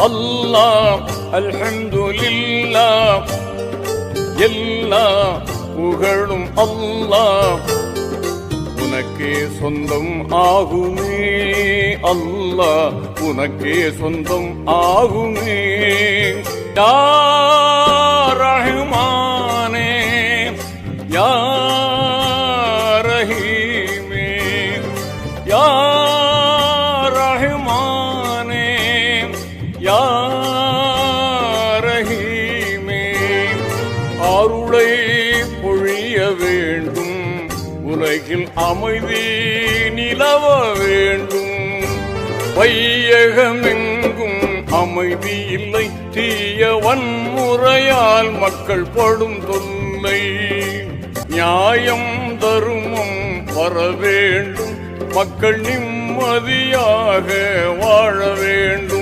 அல்லாஹ் அல்ஹம்துலில்லாஹ் எல்லா புகழும் அல்லாஹ் உனக்கே சொந்தம் ஆகுமே. அல்லாஹ் உனக்கே சொந்தம் ஆகுமே. யா ரஹ்மானே யா ரஹீமே யா ரஹ்மானே யா ரஹீமே. அருளை பொழிய வேண்டும், உலகில் அமைதி நிலவ வேண்டும். வையகமெங்கும் அமைதி இல்லை, தீய வன்முறையால் மக்கள் படும் தொல்லை. நியாயம் தருமம் வர வேண்டும், மக்கள் நிம்மதியாக வாழ வேண்டும்.